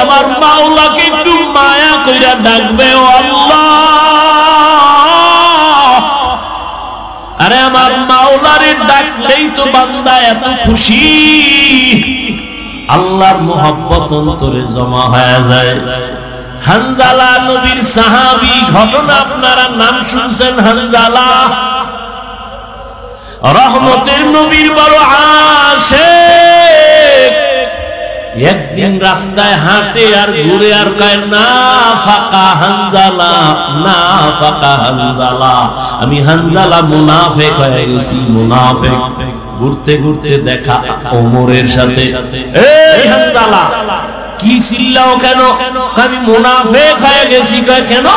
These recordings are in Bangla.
আমার মাওলাকে একটু মায়া কইরা ডাকবে, ও আল্লাহ। আরে আমার মাওলারে ডাকলেই তো বান্দা এত খুশি, আল্লাহর মুহাব্বত অন্তরে জমা হয়ে যায়। হানজালা নবীর সাহাবী, ঘটনা আপনারা নাম শুনছেন। হানজালা রহমতের নবীর বড় আশিক। একদিন রাস্তায় হাঁটে আর ঘুরে আর কয়, না ফাকা হানজালা, না ফাকা হানজালা, আমি হানজালা মুনাফিক হয়ে গেছি, মুনাফিক। ঘুরতে ঘুরতে দেখা ওমরের সাথে। এই হানজালা, কি চিল্লাও কেন? আমি মুনাফিক হয়ে গেছি। কয় কেন?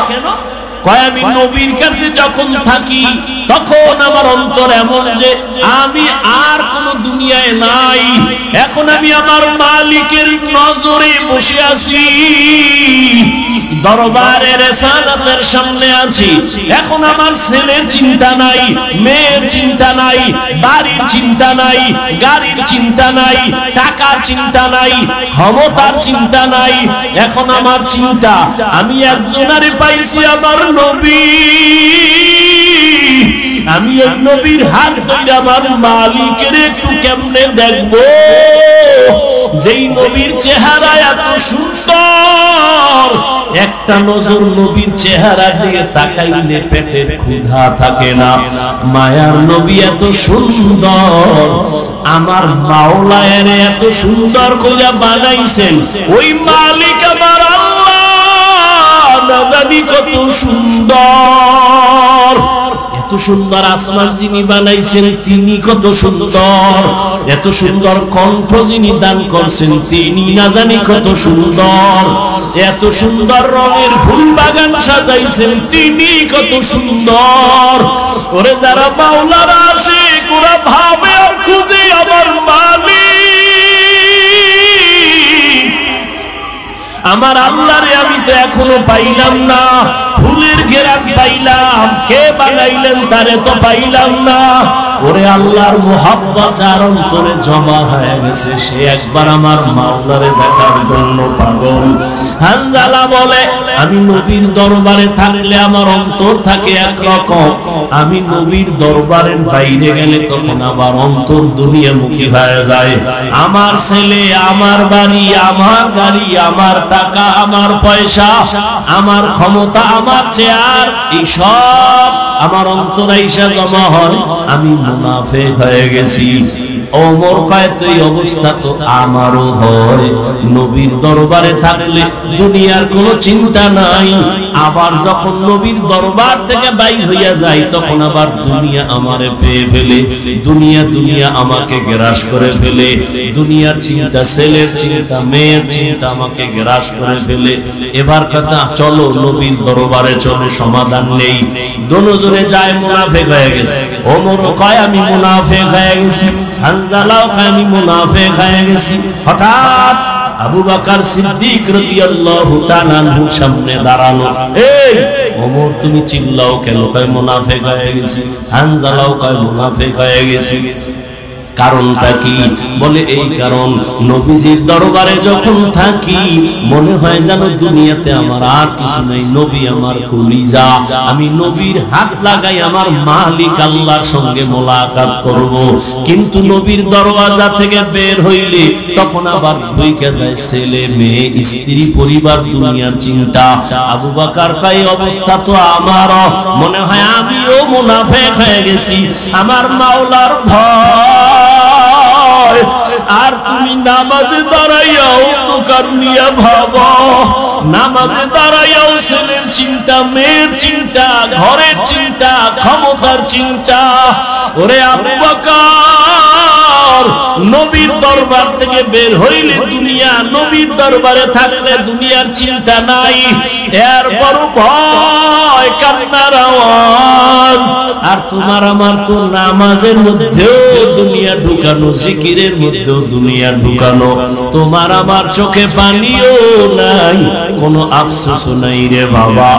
কয় আমি নবীর কাছে যখন থাকি তখন আমার অন্তর এমন যে আমি আর কোন দুনিয়ায় নাই, এখন আমি আমার মালিকের নজরে বসে আছি, দরবারের রিসালাতের সামনে আছি। এখন আমার ছেলের চিন্তা নাই, মেয়ের চিন্তা নাই, বাড়ির চিন্তা নাই, গাড়ির চিন্তা নাই, টাকার চিন্তা নাই, ক্ষমতার চিন্তা নাই। এখন আমার চিন্তা আমি একজনারে পাইছি, আমার নবী। আমি এই নবীর হাত ধরে আমার মালিকের একটু কেমনে দেখবো, যেই নবীর চেহারা এত সুন্দর, একটা নজর নবীর চেহারা দিয়ে তাকাইলে পেটের ক্ষুধা থাকে না। মায়ার নবী এত সুন্দর, আমার মাওলা এর এত সুন্দর করে বানাইছেন। ওই মালিক আমার আল্লাহ না জানি কত সুন্দর। এত সুন্দর আসমান যিনি বানাইছেন তিনি কত সুন্দর, এত সুন্দর কণ্ঠ যিনি দান করছেন তিনি না জানি কত সুন্দর, এত সুন্দর রঙের ফুল বাগান সাজাইছেন তিনি কত সুন্দর। ওরে যারা মাওলার আশিক ওরা ভাবে আর খুঁজে আমার মালিক, আমার আল্লাহরে আমি তো এখনো পাইলাম না। ফুলের ঘেরান পাইলাম, কে বানাইলেন তারে তো পাইলাম না। ওরে আল্লাহর মুহাব্বত যার অন্তরে জমা হয়ে গেছে, সে একবার আমার মাওলারে দেখার জন্য পাগল। হানজালা বলে, আমি নবীর দরবারে থাকলে আমার অন্তর থাকে একরকম, আমি নবীর দরবারের বাইরে গেলে তখন আমার অন্তর দুনিয়ামুখী হয়ে যায়। আমার ছেলে, আমার বাড়ি, আমার গাড়ি, আমার টাকা, আমার পয়সা, আমার ক্ষমতা, আমার চেয়ার, এই সব আমার অন্তরে এসে জমা হয়, আমি মুনাফিক হয়ে গেছি। ওমর কয়, তো এই অবস্থা তো আমারও হয়। নবীর দরবারে থাকলে দুনিয়ার কোনো চিন্তা নাই, আবার যখন নবীর দরবার থেকে বাইর হইয়া যায় তখন আবার দুনিয়া আমারে পেয়ে ফেলে, দুনিয়া দুনিয়া আমাকে গ্রাস করে ফেলে, দুনিয়ার চিন্তা, ছেলের চিন্তা, মেয়ের চিন্তা আমাকে গ্রাস করে ফেলে। এবার কথা, চলো নবীর দরবারে চলে, সমাধান নেই। দোনোজনে যায়, মুনাফিক হয়ে গেছে। ওমরও কয় আমি মুনাফিক হয়ে গেছি, হানজালাও কয় আমি মুনাফিক হয়ে গেছি। হঠাৎ আবু বকর সিদ্দিক রাদিয়াল্লাহু তাআলা আনহুর সামনে দাঁড়ালো। এই ওমর, তুমি চিল্লাও কেন? কয় মুনাফিক হয়ে গেছি। হানজালাও কয় মুনাফিক হয়ে গেছি। কারণটা কি? বলে এই কারণ, নবীজির দরবারে যখন থাকি মনে হয় যেন দুনিয়াতে আমার আর কিছু নেই, নবী আমার কলিজা। আমি নবীর হাত লাগাই আমার মালিক আল্লাহর সঙ্গে মোলাকাত করব, কিন্তু নবীর দরওয়াজা থেকে বের হইলে তখন আবার ঢুকে যায় ছেলে, মেয়ে, স্ত্রী, পরিবার, দুনিয়ার চিন্তা। আবু বকর কয়, অবস্থা তো আমারও, মনে হয় আমিও মুনাফিক হয়ে গেছি। আমার মাওলার ভয়, আর তুমি নামাজে দাঁড়াইয়াও দোকান নিয়ে ভাবো, নামাজে দাঁড়াইয়াও ছেলের চিন্তা, মেয়ের চিন্তা, ঘরের চিন্তা, ক্ষমতার চিন্তা। ওরে আবু বকর, নবীর দরবার থেকে বের হইলে দুনিয়া, নবীর দরবারে থাকলে দুনিয়ার চিন্তা নাই। এরপর ভয়, কান্নার আওয়াজ। আর তোমার আমার তো নামাজের মধ্যেও দুনিয়া ঢুকানো, জিকিরের মধ্যেও দুনিয়া ঢুকানো। তোমার আমার চোখে পানিও নাই, কোনো আফসোস নাই রে বাবা।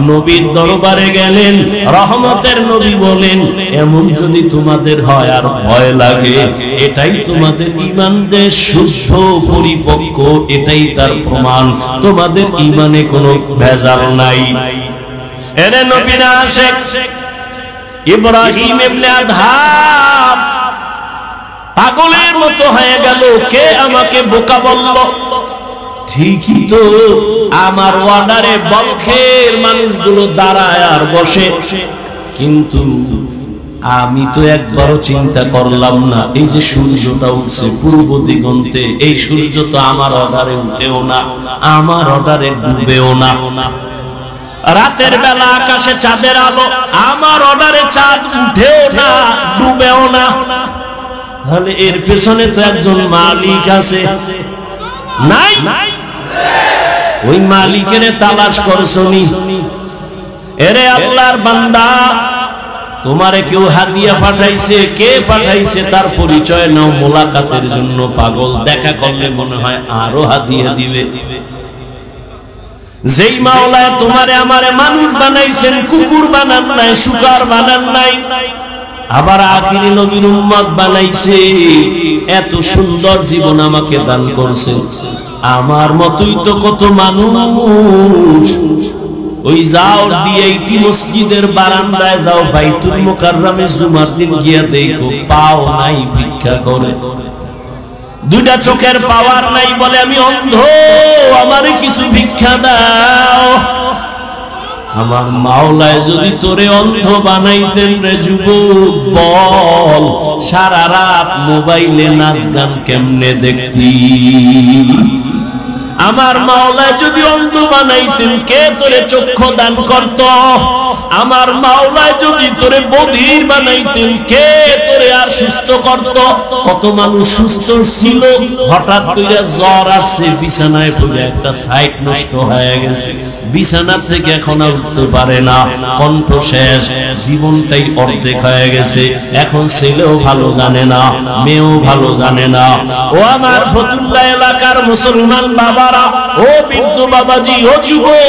নবীর দরবারে গেলেন, রহমতের নবী বলেন, এমন যদি তোমাদের হয় আর ভয় লাগে, এটাই তোমাদের ঈমান যে শুদ্ধ পরিপক্ক, এটাই তার প্রমাণ, তোমাদের ঈমানে কোনো ভেজাল নাই। এরে নবীর আশিক ইব্রাহিম ইবনে আদহাম পাগলের মতো হয়ে গেল, কে আমাকে বোকা বলল? ঠিকই তো, আমার ওয়ার্ডারে বলখের মানুষগুলো দাঁড়ায় আর বসে, কিন্তু আমি তো একবারও চিন্তা করলাম না এই যে সূর্যটা উঠছে পূর্ব দিগন্তে, এই সূর্য তো আমার অর্ডারে উঠেও না, আমার অর্ডারে ডুবেও না। রাতের বেলা আকাশে চাঁদের আলো, আমার অর্ডারে চাঁদ উঠেও না, ডুবেও না। তাহলে এর পেছনে তো একজন মালিক আছে, নাই? ওই মালিকের তালাশ করছনি। এরে আল্লাহর বান্দা, তোমারে কেউ হাদিয়া পাঠাইছে, কে পাঠাইছে তার পরিচয় নাও, মোলাকাতের জন্য পাগল, দেখা করলে মনে হয় আরো হাদিয়া দিবে। যেই মাওলা তোমারে আমারে মানুষ বানাইছেন, কুকুর বানান নাই, শুকর বানান নাই, আবার আখিরি নবীর উম্মত বানাইছে, এত সুন্দর জীবন আমাকে দান করছে। আমার মতই তো কত মানুষ, ওই যাও ডিআইটি মসজিদের বারান্দায় যাও, বাইতুল মুকাররমে জুমার দিন গিয়া দেখো, পাও নাই, ভিক্ষা করে। দুইটা চোখের পাওয়ার নাই, বলে আমি অন্ধ, আমারে কিছু ভিক্ষা দাও। আমার মাওলায় যদি তোরে অন্ধ বানাইতেন রে যুবক, বল সারা রাত মোবাইলে নাচ গান কেমনে দেখতি? আমার মাওলায় যদি অন্ধ বানাইতেন, কে তোরে চক্ষু দান করত? আমার মাওলায় যদি তোরে বধির বানাইতেন, কে তোরে আর সুস্থ করত? কত মানুষ সুস্থ ছিল, হঠাৎ করে জ্বর আসছে, বিছানায় পড়ে একটা সাইট নষ্ট হয়ে গেছে, বিছানা থেকে এখন আর উঠতে পারে না, কণ্ঠ শেষ, জীবনটাই অর্ধেক হয়ে গেছে। এখন ছেলেও ভালো জানে না, মেয়েও ভালো জানে না। ও আমার ফতুল্লাহ এলাকার মুসলমান বাবা, ও বৃদ্ধ বাবাজি, ও যুবক,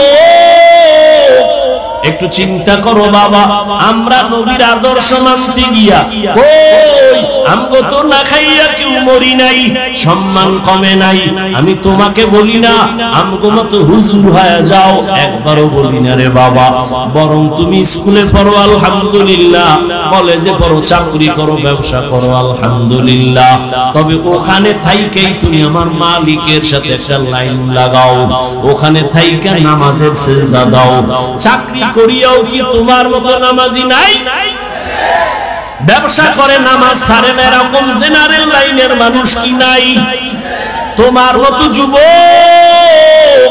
একটু চিন্তা করো বাবা, আমরা নবীর আদর্শ মানতে গিয়া কই আমগো তো না খাইয়া কেউ মরি নাই, সম্মান কমে নাই। আমি তোমাকে বলি না আমগো মতো হুজুর হয়ে যাও, একবারও বলি না রে বাবা। বরং তুমি স্কুলে পড়ো আলহামদুলিল্লাহ, কলেজে পড়ো, চাকরি করো, ব্যবসা করো আলহামদুলিল্লাহ, তবে ওখানে থাইকেই তুমি আমার মালিকের সাথে একটা লাইন লাগাও, ওখানে থাইকা নামাজের সিজদা দাও। চাকরি করিয়াও কি তোমার মতো নামাজি নাই? ব্যবসা করে নামাজ ছাড়ে না এরকম জেনারেল লাইনের মানুষ কি নাই? তোমার মতো যুবক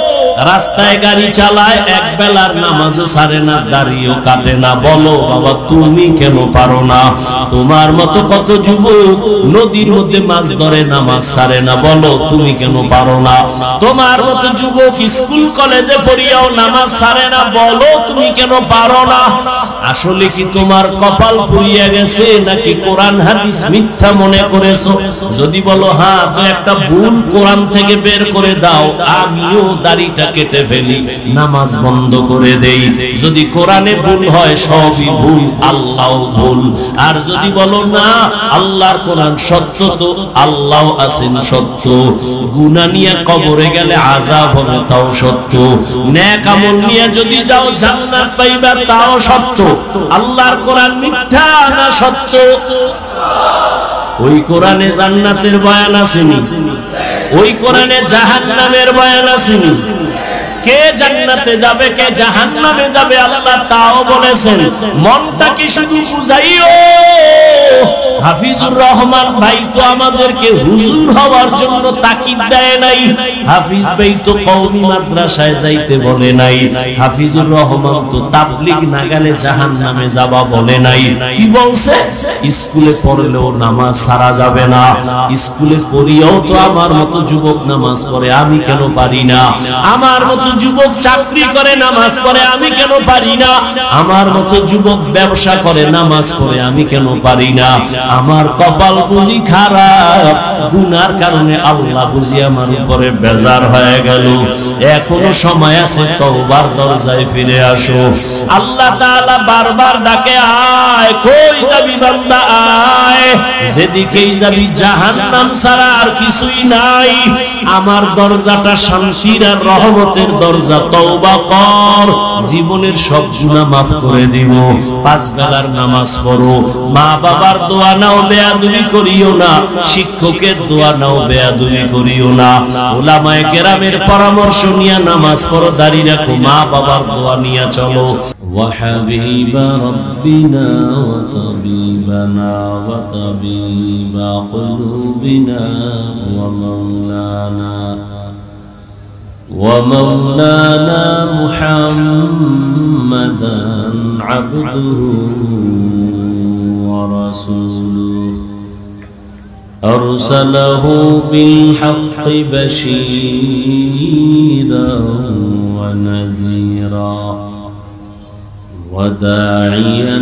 রাস্তায় গাড়ি চালায়, এক বেলার নামাজও ছাড়ে না, দাড়িও কাটে না। বলো বাবা তুমি কেন পারো না? তোমার মতো কত যুবক নদীর মধ্যে মাছ ধরে, নামাজ ছাড়ে না, বলো তুমি কেন পারো না? তোমার মতো যুবক স্কুল কলেজে পড়িয়াও নামাজ ছাড়ে না, বলো তুমি কেন পারো না? আসলে কি তোমার কপাল পুড়িয়ে গেছে, নাকি কোরআন হাদিস মিথ্যা মনে করেছো? যদি বলো হ্যাঁ, তো একটা ভুল কোরআন থেকে বের করে দাও, আমিও দাড়িটা কেটে ফেলি, নামাজ বন্ধ করে দেই। যদি কোরআনে ভুল হয় সবই ভুল, আল্লাহ ভুল। আর যদি বলো না আল্লাহর কোরআন সত্য, তো আল্লাহ আছেন সত্য, গুনাহ নিয়ে কবরে গেলে আযাব হবে তাও সত্য, নেক আমল নিয়ে যদি যাও জান্নাত পাইবা তাও সত্য। আল্লাহর কোরআন মিথ্যা না সত্য? ওই কোরআনে জান্নাতের বয়ান আসেনি, ওই কোরআনে জাহান্নামের বয়ান আসেনি। কে জান্নাতে যাবে, কে জাহান্নামে যাবে আল্লাহ তাও বলেছেন। মনটা কি শুধু বুঝাইও? হাফিজুর রহমান ভাই তো আমাদেরকে হুজুর হওয়ার জন্য তাকিদ দেয় নাই, হাফিজ ভাই তো কওমি মাদ্রাসায় যাইতে বলে নাই, হাফিজুর রহমান তো তাবলীগ না গেলে জাহান্নামে যাবা বলে নাই। কি বলছে? স্কুলে পড়লেও নামাজ ছাড়া যাবে না। স্কুলে পড়িয়াও তো আমার মতো যুবক নামাজ পড়ে, আমি কেন পারি না? আমার মতো যুবক চাকরি করে, নামাজ পড়ে, আমি কেন পারি না? আমার মতো যুবক ব্যবসা করে, নামাজ পড়ে, আমি কেন পারি না? আমার কপাল বুঝি খারাপ, গুনার কারণে আল্লাহ বুঝি আমার উপরে বেজার হয়ে গেল, এখনো সময় আছে, তওবার দরজায় ফিরে আসো। আল্লাহ তাআলা বারবার ডাকে, আয়, কই যাবি বান্দা, আয়, যেদিকেই যাবি জাহান্নাম ছাড়া আর কিছুই নাই। আমার দরজাটা শান্তির আর রহমতের দরজা, তওবা কর, জীবনের সব গুনাহ মাফ করে দিব। 5 বেলার নামাজ পড়ো, মা বাবার দোয়া নাও, বেয়াদবি করিও না, শিক্ষকের দোয়া নাও, বেয়াদবি করিও না, উলামায়ে কেরামের পরামর্শ নিয়ে নামাজ পড়ো, দাঁড়িয়ে রাখো, মা বাবার দোয়া নিয়ে চলো। وحبيب ربنا وطبيبنا وطبيب قلوبنا ومولانا محمدا عبده ورسوله أرسله بالحق بشيرا ونذيرا وداعيا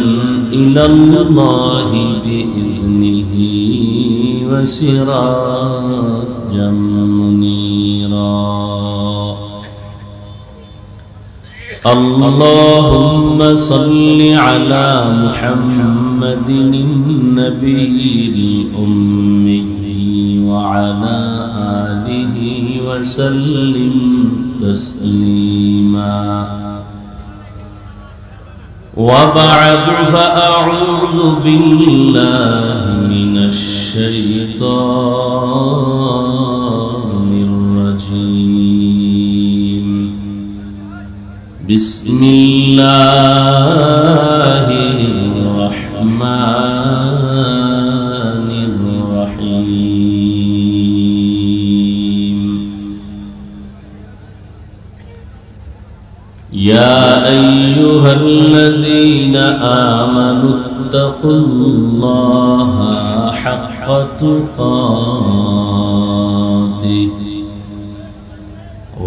إلى الله بإذنه وسراجا منيرا اللهم صل على محمد النبي الأمي وعلى آله وسلم تسليما وبعد فأعوذ بالله من الشيطان الرجيم بسم الله الرحمن الرحيم يا أيها الذين آمنوا اتقوا الله حق تقاته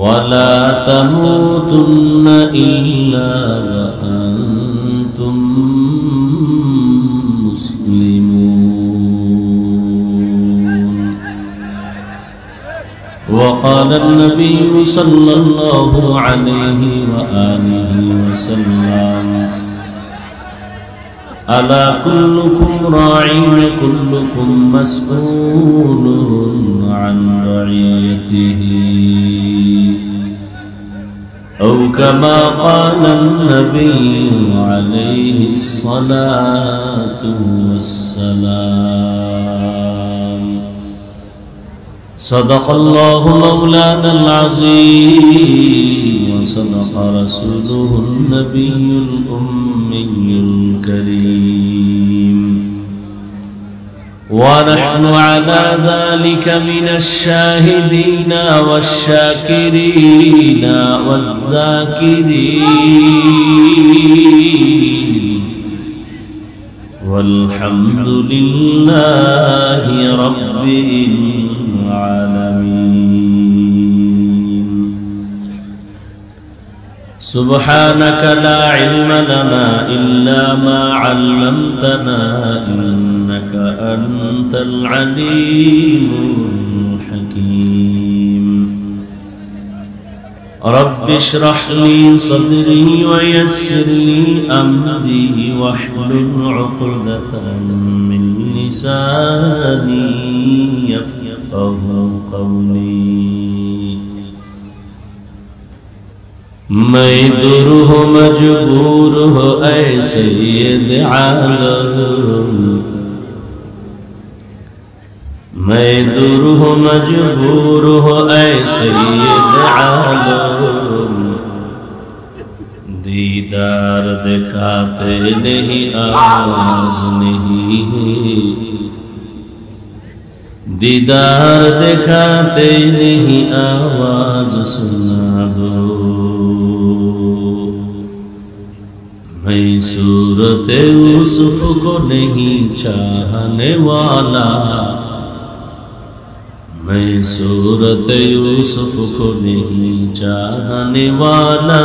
ولا تموتن إلا وأنتم مسلمون وقال النبي صلى الله عليه وآله وسلم ألا كلكم راع وكلكم مسؤول عن رعيته أو كما قال النبي عليه الصلاة والسلام صدق الله مولانا العظيم وصدق رسوله النبي الأمي الكريم ونحن على ذلك من الشاهدين والشاكرين والذاكرين والحمد لله رب العالمين سبحانك لا علم لنا إلا ما علمتنا إنك أنت العليم الحكيم رب اشرح لي صدري ويسر لي أمري واحلل عقدة من لساني يفقه قولي मैं दूर हो मजबूर हो ऐ सैयद आलम मैं दूर हो मजबूर हो ऐ सैयद आलम दीदार दिखाते नहीं आवाज नहीं दीदार दिखाते नहीं आवाज सुना दो मैं सूरत यूसुफ को नहीं चाहने वाला मैं सूरत यूसुफ को नहीं चाहने वाला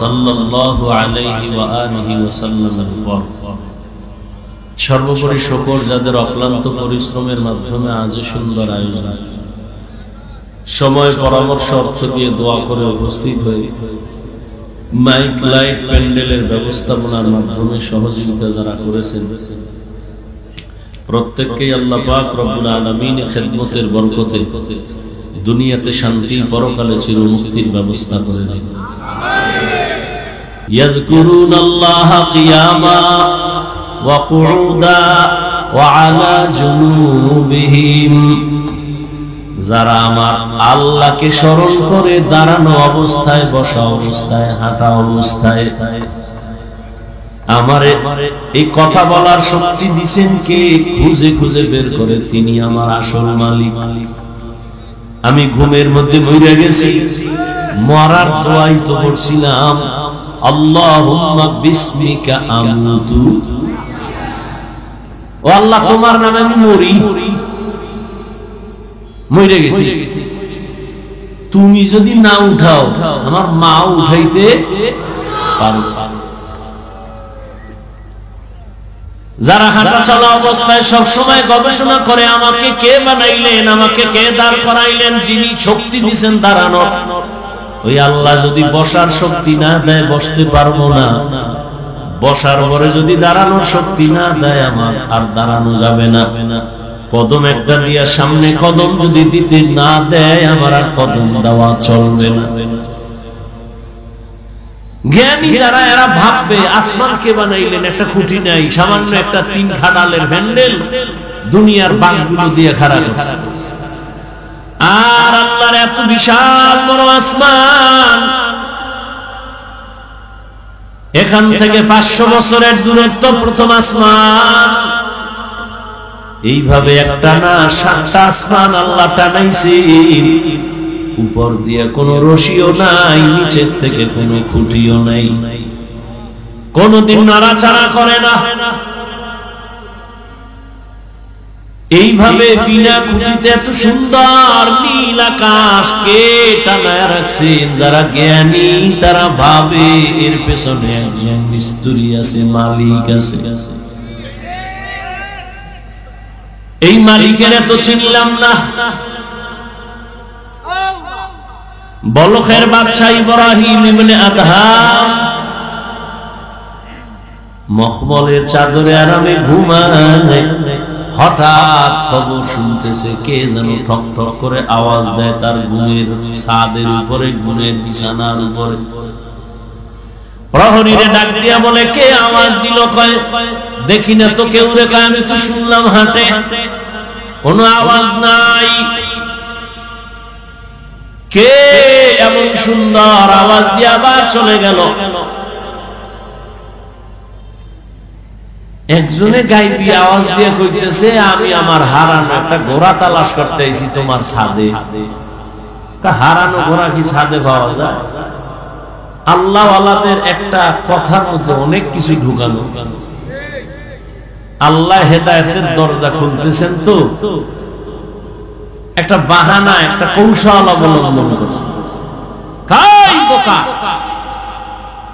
সাল্লাল্লাহু আলাইহি ওয়া আলিহি ওয়াসাল্লামের উপর সর্বোপরি শুকর যাদের অক্লান্ত পরিশ্রমের মাধ্যমে আজ সুন্দর আয়োজন, সময় পরামর্শ অর্থ দিয়ে দোয়া করে উপস্থিত হয়ে মাইক লাইট প্যান্ডেলের ব্যবস্থাপনার মাধ্যমে সহযোগিতা যারা করেছেন প্রত্যেককেই আল্লাহ পাক রব্বুল আলামিন খিদমতের বরকতে দুনিয়াতে শান্তি, পরকালে চিরমুক্তির ব্যবস্থা করে দিন। ইয়াযকুরুনাল্লাহা কিয়ামা ওয়া কুউদা ওয়া আলা জুনুবিহিম, যারা আমার আল্লাহকে স্মরণ করে দাঁড়ানো অবস্থায়, বসা অবস্থায়, হাঁটা অবস্থায়, আমারে এই কথা বলার শক্তি দিছেন কে, খুঁজে খুঁজে বের করে তিনি আমার আসল মালিক। আমি ঘুমের মধ্যে মরে গেছি, মরার দোয়াই তো করছিলাম, আল্লাহুম্মা বিসমিকা আমুতু, ও আল্লাহ তোমার নামে আমি মরে গেছি, তুমি যদি না উঠাও আমার মা উঠাইতে পারো। যারা হাঁটা চলা অবস্থায় সবসময় গবেষণা করে আমাকে কে বানাইলেন, আমাকে কে দাঁড় করাইলেন, যিনি শক্তি দিয়েছেন দাঁড়ানোর, ওই আল্লাহ যদি বসার শক্তি না দেয় বসতে পারবো না, বসার পরে যদি দাঁড়ানোর শক্তি না দেয় আমার আর দাঁড়ানো যাবে না, কদম একটা দিয়া সামনে কদম যদি দিতে না দেয় আমার আর কদম দেওয়া চলবে না। জ্ঞানী যারা এরা ভাববে আসমান কে বানাইলেন, একটা খুঁটি নাই, সামান্য একটা 3 খাড়ালের হ্যান্ডেল দুনিয়ার বাঁশগুলো দিয়ে খাড়া করছে, আর আল্লাহর এত বিশাল বড় আসমান, এখান থেকে 500 বছরের দূরত্ব প্রথম আসমান, এইভাবে একটা না 7টা আসমান আল্লাহ টানাইছে, উপর দিয়ে কোনো রশিও নাই, নিচের থেকে কোনো খুঁটিও নাই, কোনদিন নাড়াচাড়া করে না, এইভাবে বিনা খুঁটিতে এত সুন্দর নীল আকাশ কে টানায় রাখছেন? যারা জ্ঞানী তারা ভাবে এর পেছনে একজন মিস্ত্রি আছে, মালিক আছে। এই মালিকের এত চিনলাম না। বলখের বাদশাহ ইব্রাহিম ইবনে আদহাম মখমলের চাদরে আরামে ঘুমায়, হঠাৎ খবর শুনতেছে কে যেন ঠক ঠক করে আওয়াজ দেয় তার ঘুমের ছাদের উপরে, ঘুমের বিছানার উপরে। প্রহরীরে ডাক দিয়া বলে কে আওয়াজ দিল? কয় দেখি না তো কেউ রে। কয় আমি তো শুনলাম হাঁটে, কোনো আওয়াজ নাই। কে এমন সুন্দর আওয়াজ দিয়ে আবার চলে গেল? একজনে গাইবি আওয়াজ দিয়ে কইতেছে আমি আমার হারানো একটা ঘোড়া তালাশ করতে আইছি তোমার ছাদে। হারানো ঘোড়া কি ছাদে পাওয়া যায়? আল্লাহ ওয়ালাদের একটা কথার মধ্যে অনেক কিছু ঢুকানো। আল্লাহ হেদায়েতের দরজা খুলতেছেন তো একটা বাহানা, একটা কৌশল অবলম্বন করছে। কাই বোকা,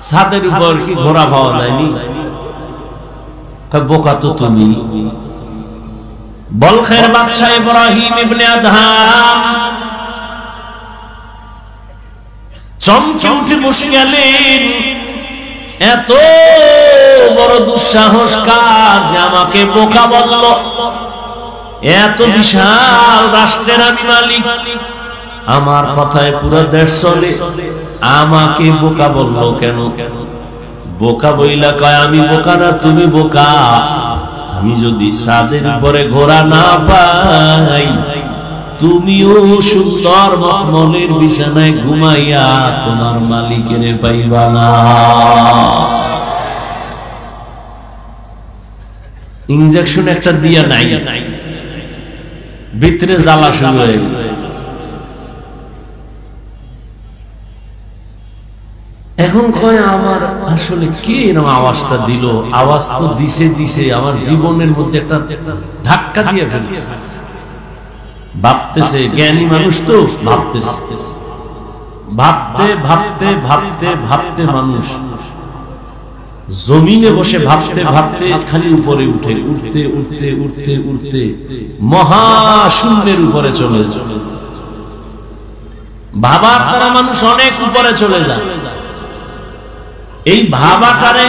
ছাদের উপর কি ঘোড়া পাওয়া যায়নি? বোকা তো তুমি। বলখের বাদশাহ ইব্রাহিম ইবনে আদহাম চমকে উঠে বসে গেলেন। এত বড় দুঃসাহস কার যে আমাকে বোকা বলল? এত বিশাল রাষ্ট্রের আমি মালিক, আমার কথায় পুরো দেশ চলে, আমাকে বোকা বলল কেন? বোকা বইলা কয় আমি বোকা না, তুমি বোকা। আমি যদি ছাদের উপরে ঘোড়া না পাই, তুমিও সুন্দর মখমলের বিছানায় ঘুমাইয়া তোমার মালিকের পাইবা না। ইনজেকশন একটা দিয়া নাই, ভিতরে জ্বালা শুরু হয়ে গেছে। এখন কয় আমার আসলে কে এরকম আওয়াজটা দিল? আওয়াজ তো দিছে আমার জীবনের মধ্যে একটা ধাক্কা দিয়ে ফেলছে। ভাবতেছে, জ্ঞানী মানুষ তো ভাবতেছে ভাবতে ভাবতে ভাবতে ভাবতে মানুষ জমিনে বসে ভাবতে ভাবতে খালি উপরে উঠে, উঠতে উঠতে উঠতে উঠতে মহাশূন্যের উপরে চলে যায়। ভাবার দ্বারা মানুষ অনেক উপরে চলে যায়। এই ভাবাটারে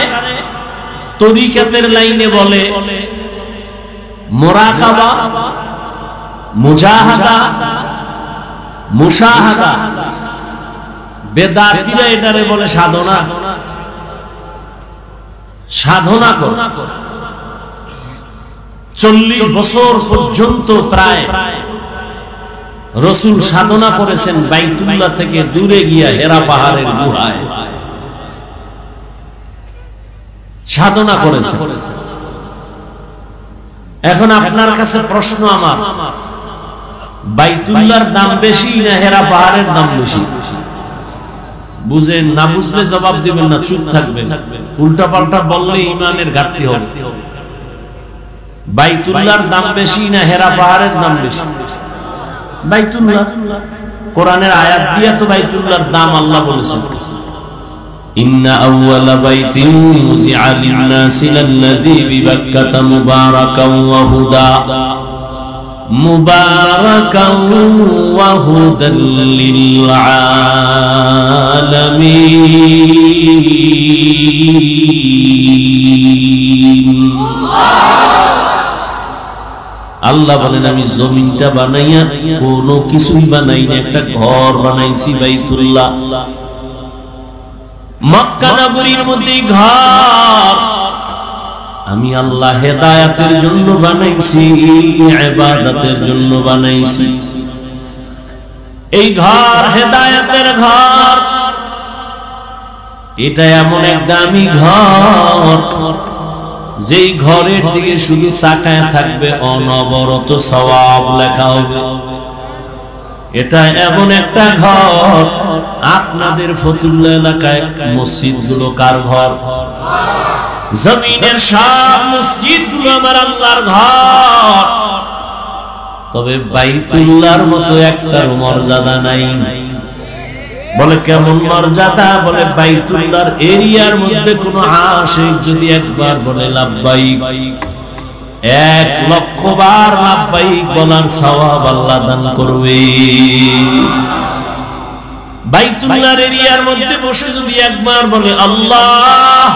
তরিকাতের লাইনে বলে মুরাকাবা, মুজাহাদা, মুশাহাদা। বেদাতীরা এটারে বলে সাধনা। সাধনা কর 40 বছর পর্যন্ত প্রায় রাসূল সাধনা করেছেন বাইতুল্লাহ থেকে দূরে গিয়া হেরা পাহাড়ের গুহায় সাধনা করেছেন। এখন আপনার কাছে প্রশ্ন আমার, বাইতুল্লাহর দাম বেশি না হেরা পাহাড়ের দাম বেশি? বুঝেন না, বুঝলে জবাব দিবেন না, চুপ থাকবেন। উল্টা পাল্টা বললে ঈমানের ঘাটতি হবে। বাইতুল্লাহর দাম বেশি না হেরা পাহাড়ের দাম বেশি? বাইতুল্লাহ। কোরআনের আয়াত দিয়ে তো বাইতুল্লাহর দাম আল্লাহ বলেছেন, ইন্না আউওয়ালা বাইতিন মুযিআ লিন-নাসি লাল্লাযী বিবাক্কাতা মুবারাকান ওয়া হুদা মুবারাকান ওয়া হুদাল লিল আলামিন। আল্লাহ বলেন আমি জমিনটা বানাইয়া কোনো কিছুই বানাই না, একটা ঘর বানাইছি বাইতুল্লাহ। মক্কা নগরীর মধ্যে ঘর আমি আল্লাহ হেদায়েতের জন্য বানাইছি, ইবাদতের জন্য বানাইছি। এই ঘর হেদায়েতের ঘর, এটা এমন এক দামি ঘর যেই ঘরের দিকে শুধু তাকায় থাকবে অনবরত সওয়াব লেখা হবে। এটা এমন একটা ঘর, আপনাদের ফতুল্লাহ এলাকায় মসজিদগুলো কার ঘর? জমিনের সব মসজিদগুলো আমার আল্লাহর ঘর, তবে বাইতুল্লাহর মতো একটা মর্যাদা নাই। বলে কেমন মর্যাদা? বলে বাইতুল্লাহর এরিয়ার মধ্যে কোন আশিক যদি একবার বলে লাব্বাইক, 1,00,000 বার লাব্বাইক বলার সওয়াব আল্লাহ দান করবে। বাইতুল্লাহর এরিয়ার মধ্যে বসে যদি একবার বলে আল্লাহ,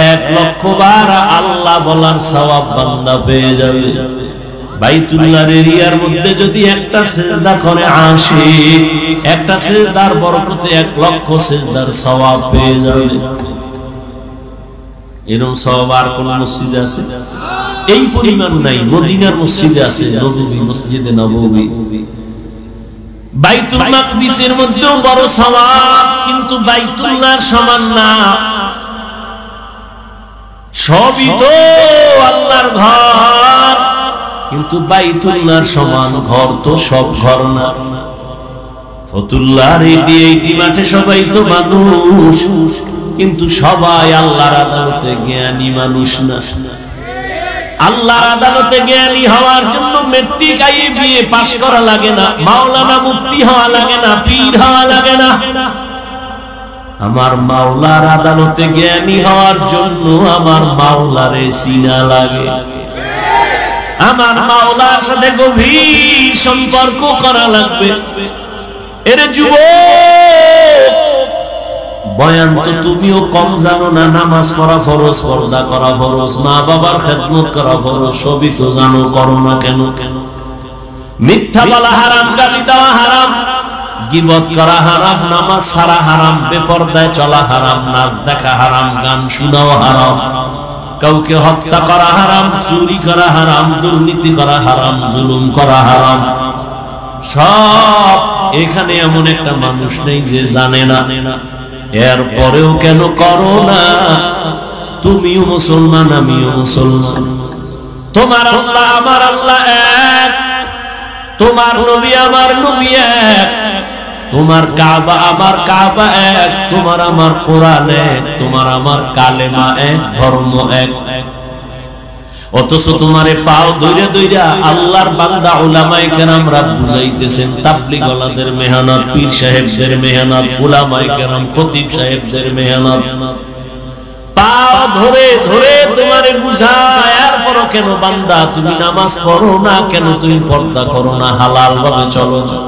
1,00,000 বার আল্লাহ বলার সওয়াব বান্দা পেয়ে যাবে। বাইতুল্লাহর এরিয়ার মধ্যে যদি একটা সিজদা করে আশিক, একটা সিজদার বরকতে 1,00,000 সিজদার সওয়াব পেয়ে যাবে। এরকম সওয়াব আর কোন মসজিদে আছে? এই পরিমাণ নাই। মদিনার মসজিদে আছে, নববী, মসজিদে নববী। বাইতুল মাকদিসের মধ্যেও বড় সওয়াব, কিন্তু বাইতুল্লাহর সমান না। সবই তো আল্লাহর ঘর, কিন্তু বাইতুল্লাহর সমান ঘর তো সব ঘর না। ফতুল্লাহর এই মাঠে সবাই তো মানুষ, কিন্তু সবাই আল্লাহর আদালতে জ্ঞানী মানুষ না। আল্লাহর আদালতে জ্ঞানী হওয়ার জন্য মেট্রিক আইবিএ পাস করা লাগে না, মাওলানা মুফতি হওয়া লাগে না, পীর হওয়া লাগে না। আমার মাওলার আদালতে জ্ঞানী হওয়ার জন্য আমার মাওলারে চিনা লাগে, আমার মাওলার সাথে গভীর সম্পর্ক করা লাগবে। এর যুবক, বয়ান তো তুমিও কম জানো না। নামাজ পড়া ফরজ, পর্দা করা ফরজ, মা বাবার খেদমত করা ফরজ, সবই তো জানো, করো না কেন? মিথ্যা বলা হারাম, গালি দেওয়া হারাম, গীবত করা হারাম, নামাজ ছাড়া হারাম, বেপরদায় চলা হারাম, নাচ দেখা হারাম, গান শোনাও হারাম, কাউকে হত্যা করা হারাম, চুরি করা হারাম, দুর্নীতি করা হারাম, জুলুম করা হারাম। সব এখানে এমন একটা মানুষ নেই যে জানে না। এরপরেও কেন করো না? তুমিও মুসলমান, আমিও মুসলমান। তোমার আল্লাহ আমার আল্লাহ এক, তোমার নবী আমার নবী এক, তোমার কাবা আমার কাবা এক, তোমার আমার কোরআন এক, তোমার আমার কালেমা এক, ধর্ম এক। অথচ তোমারে পাও ধইরা ধইরা আল্লাহর বান্দা উলামায়ে কেরামরা বুঝাইতেছেন। তাবলীগ ওয়ালাদের মেহনত, পীর সাহেবদের মেহনত, উলামায়ে কেরাম খতিব সাহেবদের মেহনত, পাও ধরে ধরে তোমারে বুঝায়। এরপরও কেন বান্দা তুমি নামাজ পড়ো না, কেন তুমি পর্দা করো না, হালাল ভাবে চলো না?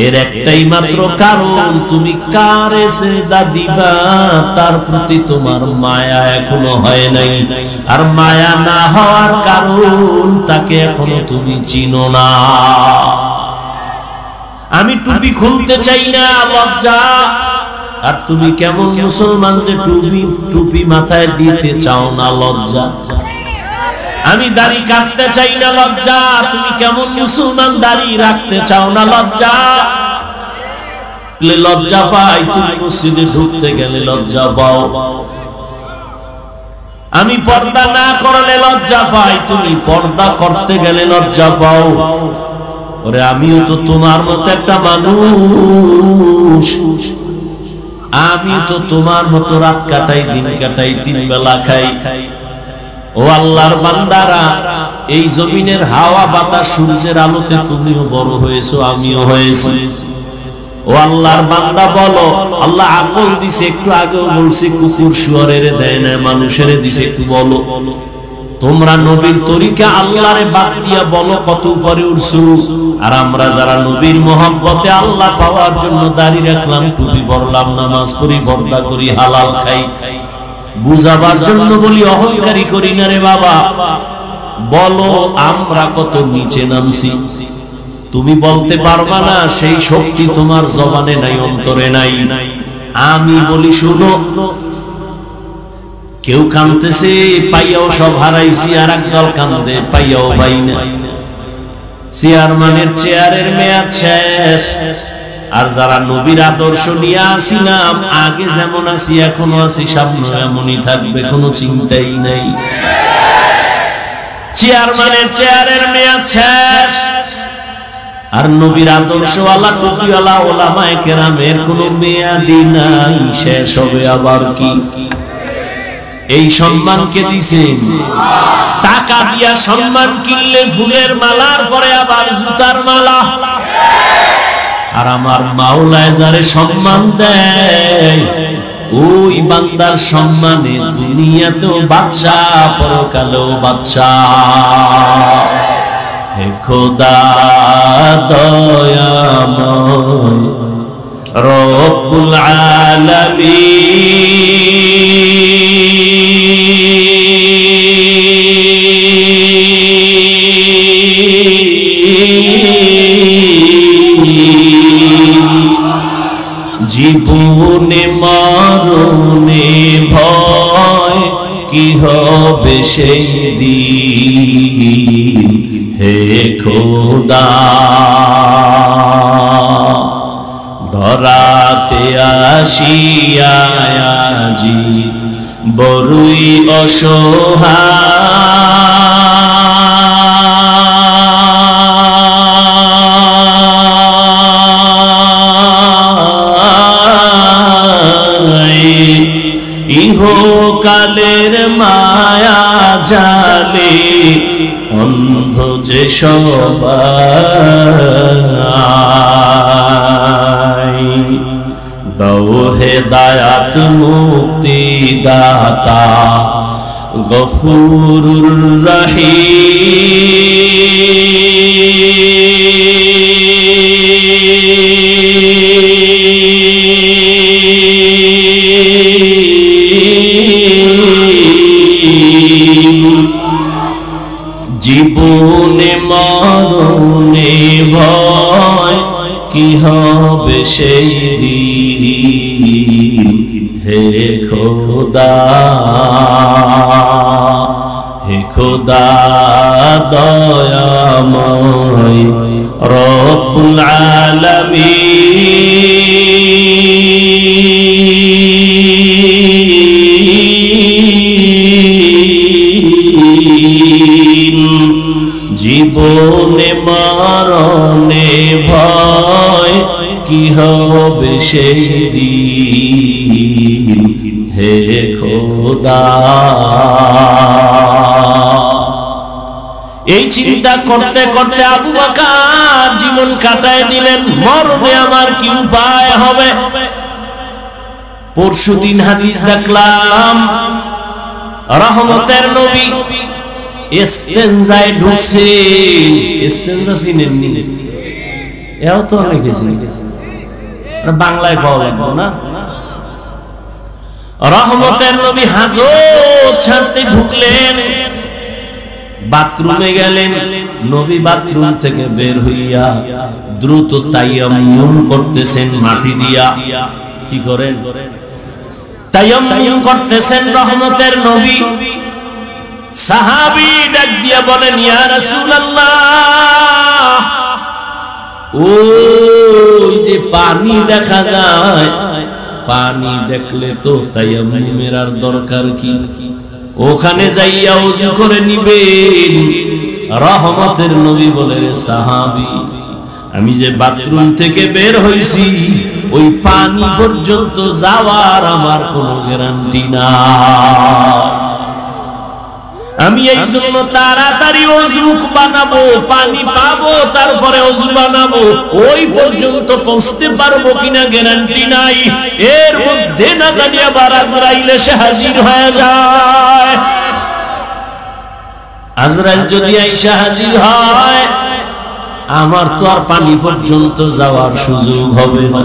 এর একটাই মাত্র কারণ, তুমি কারে সিজদা দিবা তার প্রতি তোমার মায়া এখনো হয় নাই। আর মায়া না হওয়ার কারণ, তাকে এখনো তুমি চিনো না। আমি টুপি খুলতে চাই না, লজ্জা। আর তুমি কেমন মুসলমান যে টুপি মাথায় দিতে চাও না, লজ্জা। আমি দাড়ি কাটতে চাই না, লজ্জা। তুমি কেমন মুসলমান দাড়ি রাখতে চাও না, লজ্জা। লজ্জা পাই তুমি মসজিদে ঢুকতে গেলে, লজ্জা পাও। আমি পর্দা না করলে লজ্জা পাই, তুমি পর্দা করতে গেলে লজ্জা পাও। ওরে আমিও তো তোমার মতো একটা মানুষ, আমি তো তোমার মতো রাত কাটাই, দিন কাটাই, 3 বেলা খাই। ও আল্লাহর বান্দারা, এই জমিনের হাওয়া বাতাস সূর্যের আলোতে তুমিও বড় হয়েছো, আমিও হয়েছি। ও আল্লাহর বান্দা বলো, আল্লাহ আকল দিছে, একটু আগেও বলছি কুকুর শুয়োরের দেয় না, মানুষের দিছে, একটু বলো তোমরা নবীর তরিকা আল্লাহরে বাদ দিয়া বলো কত উপরে উঠছো। আর আমরা যারা নবীর মহব্বতে আল্লাহ পাওয়ার জন্য দাড়ি রাখলাম, টুপি পরলাম, নামাজ পড়ি, পর্দা করি, হালাল খাই, বুঝাবার জন্য বলি, অহংকারী করি না রে বাবা। বলো আমরা কত নিচে নামছি। তুমি বলতে পারবা না, সেই শক্তি তোমার জবানে নাই, অন্তরে নাই। আমি বলি শুনো, কেউ কাঁদতেছে পাইয়াও সব হারাইছি, আর একদল কান্দে পাইয়াও পাই না। চেয়ারম্যানের চেয়ারের মেয়াদ শেষ। আর যারা নবীর আদর্শ নিয়ে আসিলাম, আগে যেমন আছি এখনো আছি, সামনে এমনই থাকবে, কোনো চিন্তাই নাই। চেয়ারম্যানের চেয়ারের মেয়াদ শেষ, আর নবীর আদর্শওয়ালা টুপিওয়ালা ওলামায়ে কেরামের কোনো মেয়াদই নাই, শেষ হবে আবার কি? এই সম্মানকে দিছেন, টাকা দিয়া সম্মান কিনলে ফুলের মালার পরে আবার জুতার মালা। আর আমার মাওলায় যারে সম্মান দেয়, ওই বান্দার সম্মানে দুনিয়াতেও বাদশাহ, পরকালেও বাদশাহ। হে খোদা দয়াময় রব্বুল আলামিন, জীবনে মরণে ভয় কি হবে সেই দিন। হে খোদা ধরাতে আসিয়া আজি বড়ই অসহায়, ইহকালের মায়া জালে অন্ধ যে সবাই। দাও হেদায়াত মুক্তি দাতা গফুরুর রহিম, জীবনে মরণে ভয় কি হবে সেই দিন। হে খোদা, হে খোদা দয়াময় রব্বুল আলামিন, জীবনে মরণে ভয় কি হবে সেই দিন। হে খোদা এই চিন্তা করতে করতে আবু বকর জীবন কাটায় দিলেন। মরণে আমার কি উপায় হবে? পরশুদিন হাদিস দেখলাম, রহমতের নবী ইস্তেনজায় ঢুকছে। ইস্তেনজা চিনেননি? এও তো লিখেছি, বাংলায় পাওয়া লাগবে না। রহমতের নবী হাজত ছাড়তে ঢুকলেন, বাথরুমে গেলেন। নবী বাথরুম থেকে বের হইয়া দ্রুত তায়াম্মুম করতেছেন মাটি দিয়া। কি করেন? তায়াম্মুম করতেছেন রহমতের নবী। সাহাবী ডাক দিয়া বলেন, ইয়া রাসূলুল্লাহ, ওই যে পানি দেখা যায়, পানি দেখলে তো তায়াম্মুমের আর দরকার কি? ওখানে যাইয়া ওযু করে নিবেন। রহমতের নবী বলে, রে সাহাবী, আমি যে বাথরুম থেকে বের হইছি ওই পানি পর্যন্ত যাওয়ার আমার কোনো গ্যারান্টি না। আমি এই জন্য তাড়াতাড়ি ওযু বানাবো, পানি পাবো, তারপরে ওযু বানাবো। ওই পর্যন্ত পৌঁছতে পারবো কিনা গ্যারান্টি নাই। এর মধ্যে না জানি আবার আজরাইল এসে হাজির হয়ে যায়। আজরাইল যদি আইসা হাজির হয়, আমার তো আর পানি পর্যন্ত যাওয়ার সুযোগ হবে না।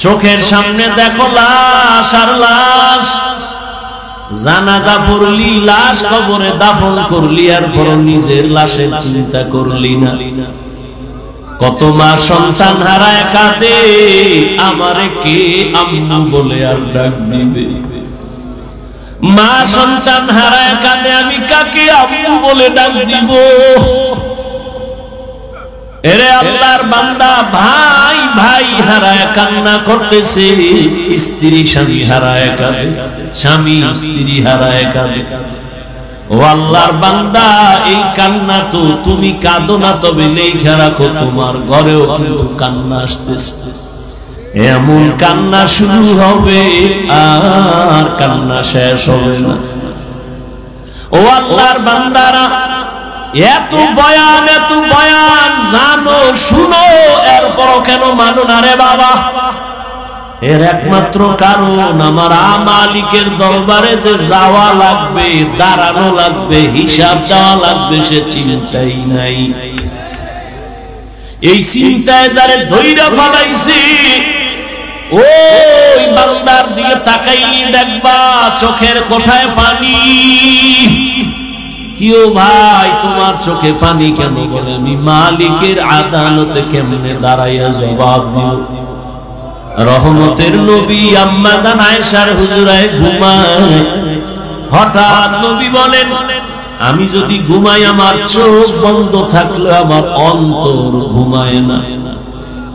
চোখের সামনে দেখো লাশ আর লাশ। জানাজা পড়লি, লাশ কবরে দাফন করলি, আর পর নিজের লাশের চিন্তা করলি না। কত মা সন্তান হারায় কাঁদে, আমারে কে আম্মু বলে আর ডাক দিবে? মা সন্তান হারায় কাঁদে, আমি কাকে আম্মু বলে ডাক দিব? এরে আল্লাহর বান্দা, ভাই ভাই হারায় কান্না করতেছে, স্ত্রী স্বামী হারায় কাঁদে, স্বামী স্ত্রী হারায় কাঁদে। ও আল্লাহর বান্দা, এই কান্না তো তুমি কাঁদো না, তবে লেখা রাখো তোমার ঘরেও কিন্তু কান্না আসতেছে। এমন কান্না শুরু হবে আর কান্না শেষ হবে না। ও আল্লাহর বান্দারা, এত বয়ান জানো শুনো, এরপরও কেন মানো না রে বাবা? এর একমাত্র কারণ, আমার মালিকের দরবারে যে যাওয়া লাগবে, দাঁড়ানো লাগবে, হিসাব দেওয়া লাগবে, সে চিন্তাই নাই। এই চিন্তায় যারে ধৈর্য ফলাইছি, ওই বান্দার দিকে তাকাইলি দেখবা চোখের কোঠায় পানি। কিও ভাই, তোমার চোখে পানি কেন? বলে, আমি মালিকের আদালতে কেমনে দাঁড়াইয়া জবাব দিব? রহমতের নবী আম্মা জান আয়েশার হুজুরায় ঘুমায়। হঠাৎ নবী বলেন, আমি যদি ঘুমাই, আমার চোখ বন্ধ থাকলে আমার অন্তর ঘুমায় না।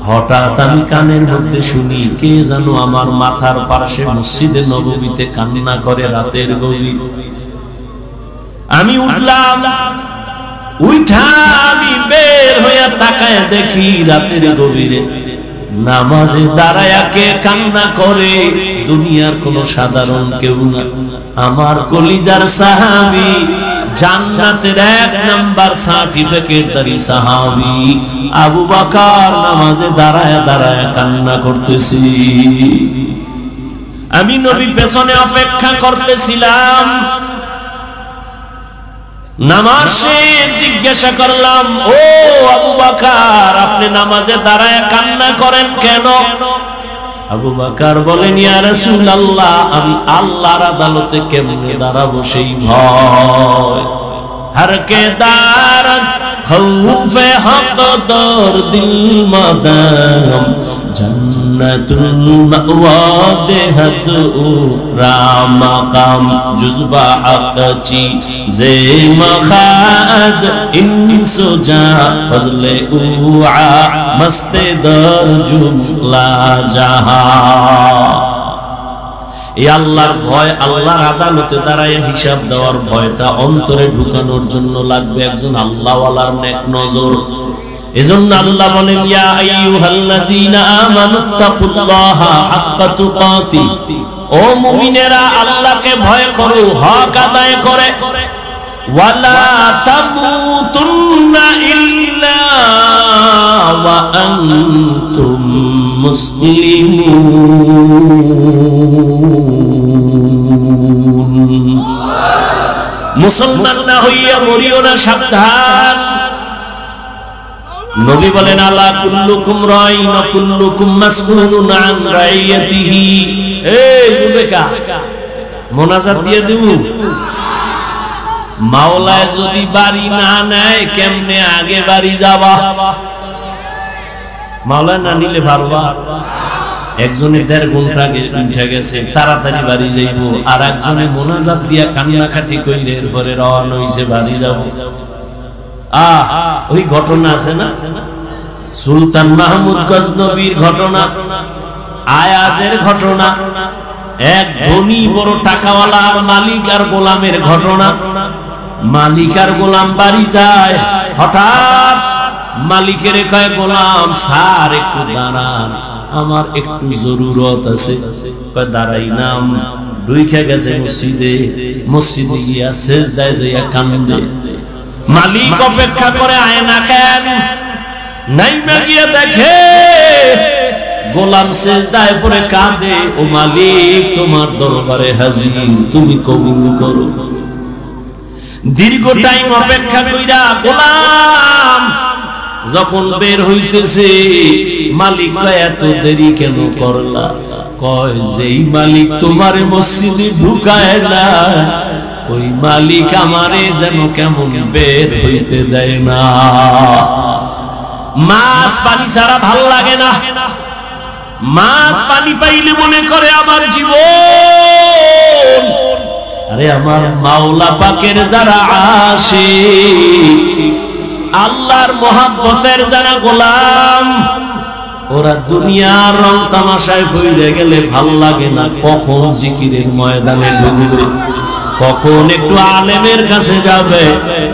হঠাৎ আমি কানের মধ্যে শুনি, কে জানো আমার মাথার পাশে মসজিদে নববীতে কান্না করে রাতের গভীর। আমি উঠলাম, উঠা আমি বের হইয়া তাকায় দেখি রাতের গভীরে নামাজে দাঁড়ায়া কে কান্না করে? দুনিয়ার কোন সাধারণ কেউ না, আমার কলিজার সাহাবী, জান্নাতের 1 নাম্বার সার্টিফিকেটধারী সাহাবী আবু বকর নামাজে দাঁড়ায়া দাঁড়ায়া কান্না করতেছি। আমি নবী পেছনে অপেক্ষা করতেছিলাম। নামাজে জিজ্ঞাসা করলাম, ও আবু বকর, আপনি নামাজে দাঁড়ায় কান্না করেন কেন? আবু বকর বলেন, ইয়া রাসূলুল্লাহ, আমি আল্লাহর আদালতে কেমনে দাঁড়াবো সেই ভয়। हर के दारत खौफे हक दर दिल मदाम जन्नतुल मअवा देहत राम मकाम जुज़बा अक़ची ज़े मखाज इंसो जा फज़ले उआ मस्ते दर जुमला जहा। আল্লাহর ভয়, আল্লাহর আদালতে দাঁড়ায় হিসাব দেওয়ার ভয়টা অন্তরে ঢুকানোর জন্য লাগবে একজন আল্লাহওয়ালার নেক নজর। এজন্য আল্লাহ বলেন, ইয়া আইয়ুহাল্লাযীনা আমানুত্তাকুল্লাহা হাক্কা তুকাতি, ও মুমিনেরা আল্লাহকে ভয় করো হক আদায় করে। ওয়ালা তামুতুন্না ইল্লা ওয়া আনতুম মুসলিমুন। মুসলমান না হইয়া মরিও না, সাবধান। নবী বলেন আলা কুল্লুকুম রাইন ওয়া কুল্লুকুম মাসউলুন আন রাইয়াতিহি। এই বুবেকা মোনাজাত দিয়ে দেব, মাওলায় যদি বাড়ি না নেয় কেমনে আগে বাড়ি যাবা? মাওলায় না নিলে পারবা? একজনে 1.5 ঘন্টা আগে উঠে গেছে, তাড়াতাড়ি বাড়ি যাইব, আর একজনে মোনাজাত দিয়া কান্নাকাটি কইরে এরপরে রওনা হইছে বাড়ি যাব। ওই ঘটনা আছে না, সুলতান মাহমুদ গজনবীর ঘটনা, আয়াজের ঘটনা, এক ধনী বড় টাকাওয়ালা আর মালিক আর গোলামের ঘটনা। মালিক আর গোলাম বাড়ি যায়, হঠাৎ মালিকের কয় গোলাম স্যার একটু দাঁড়ান, আমার একটু জরুরত আছে। দাঁড়াই নাম, ঢুইকা গেছে মসজিদে, মসজিদে গিয়া সেজদায় যাইয়া কান্দে। মালিক অপেক্ষা করে আয় না কেন, নাইমা গিয়া দেখে গোলাম সেজদায় পড়ে কাঁদে। ও মালিক তোমার দরবারে হাজির, তুমি কবুল করো। দীর্ঘ টাইম অপেক্ষা কইরা গোলাম যখন বের হইতেছে, মালিক কয় এত দেরি কেন করলা? কয় যেই মালিক তোমারে মসজিদে ঢুকায় না, ওই মালিক আমারে যেন কেমন বের হইতে দেয় না। মাছ পানি ছাড়া ভাল লাগে না, মাছ পানি পাইলে মনে করে আমার জীবন। আরে আমার মাওলা পাকের যারা আশিক, আল্লাহর মহব্বতের যারা গোলাম, ওরা দুনিয়ার রং তামাশায় ভুলে গেলে ভাল লাগে না। কখন জিকিরের ময়দানে ঢুকবে, কখন একটু আলেমের কাছে যাবে,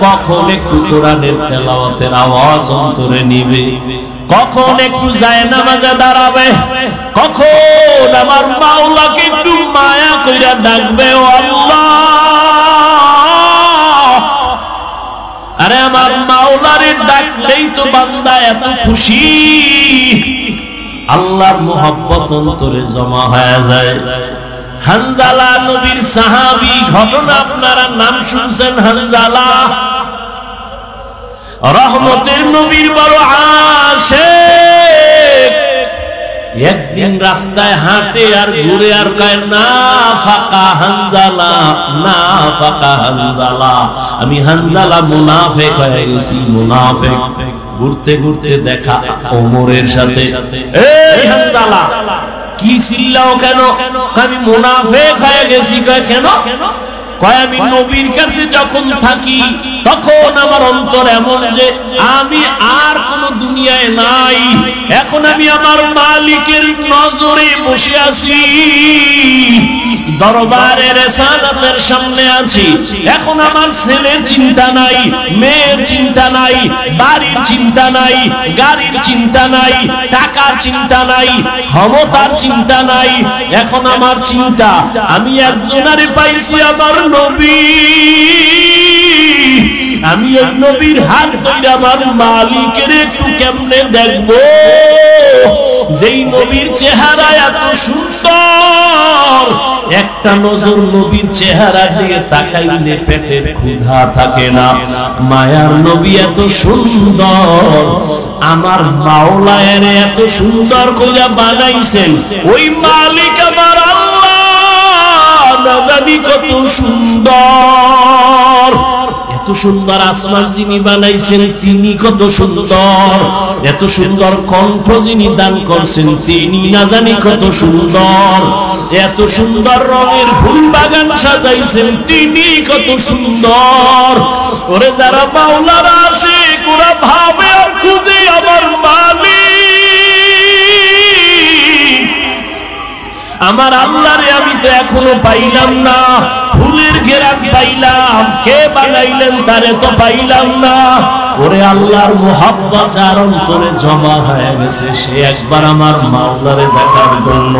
কখন একটু কোরআনের তেলাওয়াতের আওয়াজ অন্তরে নিবে, কখন একটু জায়নামাজে দাঁড়াবে, কখন আমার মাওলাকে একটু মায়া কইরা ডাকবে, ও আল্লাহ। আরে আমার মাওলারে ডাকলেই তো বান্দা এত খুশি, আল্লাহর মোহাব্বত অন্তরে জমা হয়ে যায়। হানজালা নবীর সাহাবী, ঘটনা আপনারা নাম শুনছেন। হানজালা রহমতের নবীর বড় আশিক। একদিন রাস্তায় হাঁটে আর ঘুরে আর কয় না ফাকা হানজালা, না ফাকা হানজালা, আমি হানজালা মুনাফিক হয়ে গেছি, মুনাফিক। ঘুরতে ঘুরতে দেখা ওমরের সাথে। এই হানজালা কি চিল্লাও কেন? আমি মুনাফিক হয়ে গেছি। কয় কেন? কয় আমি নবীর কাছে যখন থাকি তখন আমার অন্তর এমন যে আমি আর কোন দুনিয়ায় নাই, এখন আমি আমার মালিকের নজরে বসে আছি, দরবারের রিসালাতের সামনে আছি। এখন আমার ছেলের চিন্তা নাই, মেয়ের চিন্তা নাই, বাড়ির চিন্তা নাই, গাড়ির চিন্তা নাই, টাকার চিন্তা নাই, ক্ষমতার চিন্তা নাই। এখন আমার চিন্তা আমি একজনারে পাইছি, আমার নবী। আমি ওই নবীর হাত ধরে আমার মালিকের একটু কেমনে দেখবো, যেই নবীর চেহারা এত সুন্দর, একটা নজর নবীর চেহারা দিয়ে তাকাইলে পেটের ক্ষুধা থাকে না। মায়ার নবী এত সুন্দর, আমার মাওলা এর এত সুন্দর করে বানাইছেন। ওই মালিক আমার আল্লাহ না জানি কত সুন্দর। এত সুন্দর আসমান যিনি বানাইছেন তিনি কত সুন্দর, এত সুন্দর কণ্ঠ যিনি দান করছেন তিনি না জানি কত সুন্দর, এত সুন্দর রঙের ফুল বাগান সাজাইছেন তিনি কত সুন্দর। ওরে যারা মাওলার আশিক ওরা ভাবে আর খুঁজে আমার মালিক, আমার আল্লাহরে আমি তো এখনো পাইলাম না। ফুলের ঘেরান পাইলাম, কে বানাইলেন তারে তো পাইলাম না। ওরে আল্লাহর মোহাব্বত যার অন্তরে জমা হয়ে গেছে, সে একবার আমার মাওলারে দেখার জন্য